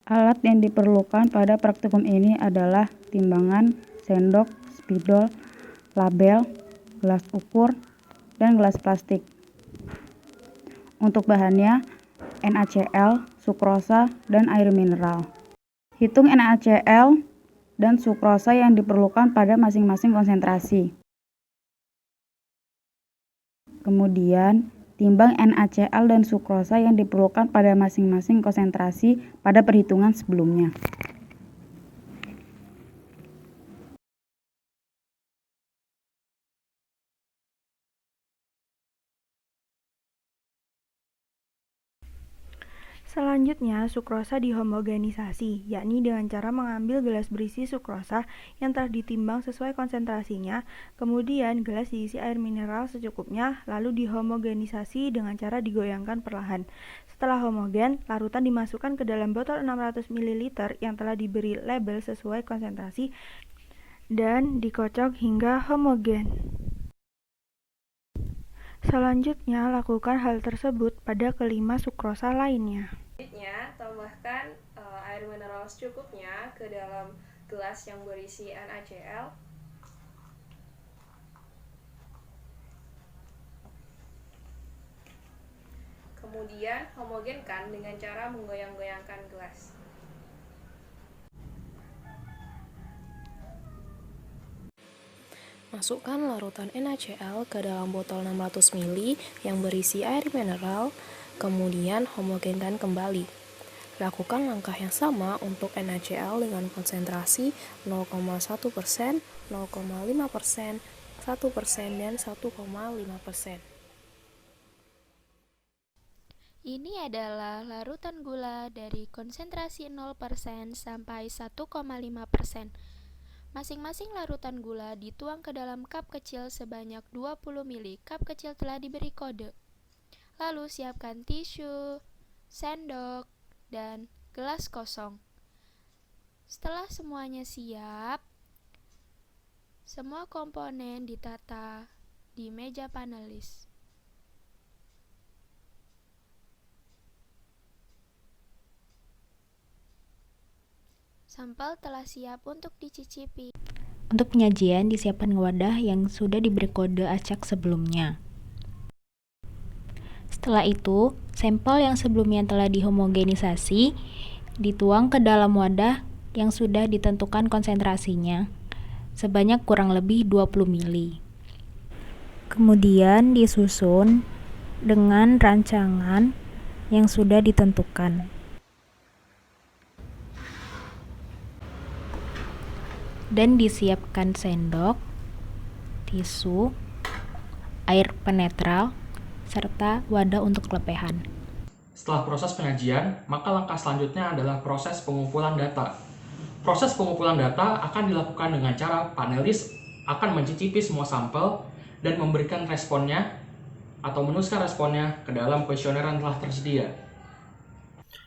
Alat yang diperlukan pada praktikum ini adalah timbangan, sendok, spidol, label, gelas ukur, dan gelas plastik. Untuk bahannya, NaCl, sukrosa, dan air mineral. Hitung NaCl dan sukrosa yang diperlukan pada masing-masing konsentrasi. Kemudian, timbang NaCl dan sukrosa yang diperlukan pada masing-masing konsentrasi pada perhitungan sebelumnya. Selanjutnya, sukrosa dihomogenisasi, yakni dengan cara mengambil gelas berisi sukrosa yang telah ditimbang sesuai konsentrasinya, kemudian gelas diisi air mineral secukupnya, lalu dihomogenisasi dengan cara digoyangkan perlahan. Setelah homogen, larutan dimasukkan ke dalam botol 600 ml yang telah diberi label sesuai konsentrasi dan dikocok hingga homogen. Selanjutnya, lakukan hal tersebut pada kelima sukrosa lainnya. Selanjutnya, tambahkan air mineral secukupnya ke dalam gelas yang berisi NaCl. Kemudian, homogenkan dengan cara menggoyang-goyangkan gelas. Masukkan larutan NaCl ke dalam botol 600 ml yang berisi air mineral, kemudian homogenkan kembali. Lakukan langkah yang sama untuk NaCl dengan konsentrasi 0,1%, 0,5%, 1%, dan 1,5%. Ini adalah larutan gula dari konsentrasi 0% sampai 1,5%. Masing-masing larutan gula dituang ke dalam cup kecil sebanyak 20 ml. Cup kecil telah diberi kode. Lalu siapkan tisu, sendok, dan gelas kosong. Setelah semuanya siap, semua komponen ditata di meja panelis. Sampel telah siap untuk dicicipi. Untuk penyajian, disiapkan wadah yang sudah diberi kode acak sebelumnya. Setelah itu, sampel yang sebelumnya telah dihomogenisasi dituang ke dalam wadah yang sudah ditentukan konsentrasinya sebanyak kurang lebih 20 ml. Kemudian disusun dengan rancangan yang sudah ditentukan. Dan disiapkan sendok, tisu, air penetral, serta wadah untuk lepehan. Setelah proses penyajian, maka langkah selanjutnya adalah proses pengumpulan data. Proses pengumpulan data akan dilakukan dengan cara panelis akan mencicipi semua sampel dan memberikan responnya atau menuliskan responnya ke dalam kuesioner yang telah tersedia.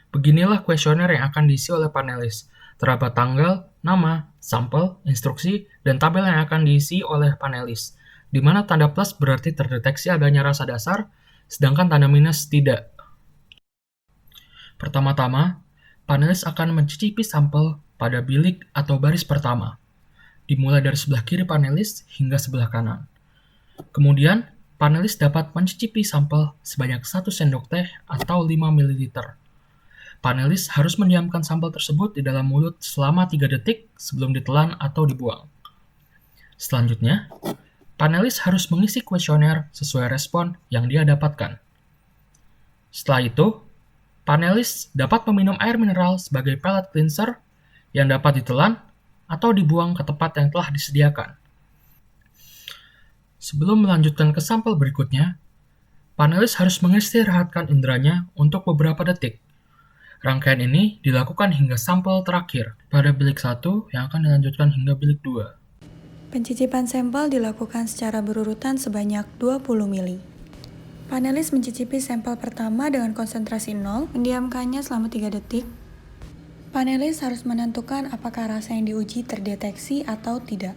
Beginilah kuesioner yang akan diisi oleh panelis. Terdapat tanggal, nama, sampel, instruksi, dan tabel yang akan diisi oleh panelis, di mana tanda plus berarti terdeteksi adanya rasa dasar, sedangkan tanda minus tidak. Pertama-tama, panelis akan mencicipi sampel pada bilik atau baris pertama, dimulai dari sebelah kiri panelis hingga sebelah kanan. Kemudian, panelis dapat mencicipi sampel sebanyak 1 sendok teh atau 5 ml. Panelis harus mendiamkan sampel tersebut di dalam mulut selama 3 detik sebelum ditelan atau dibuang. Selanjutnya, panelis harus mengisi kuesioner sesuai respon yang dia dapatkan. Setelah itu, panelis dapat meminum air mineral sebagai palate cleanser yang dapat ditelan atau dibuang ke tempat yang telah disediakan. Sebelum melanjutkan ke sampel berikutnya, panelis harus mengistirahatkan inderanya untuk beberapa detik. Rangkaian ini dilakukan hingga sampel terakhir pada bilik 1 yang akan dilanjutkan hingga bilik 2. Pencicipan sampel dilakukan secara berurutan sebanyak 20 ml. Panelis mencicipi sampel pertama dengan konsentrasi 0, mendiamkannya selama 3 detik. Panelis harus menentukan apakah rasa yang diuji terdeteksi atau tidak.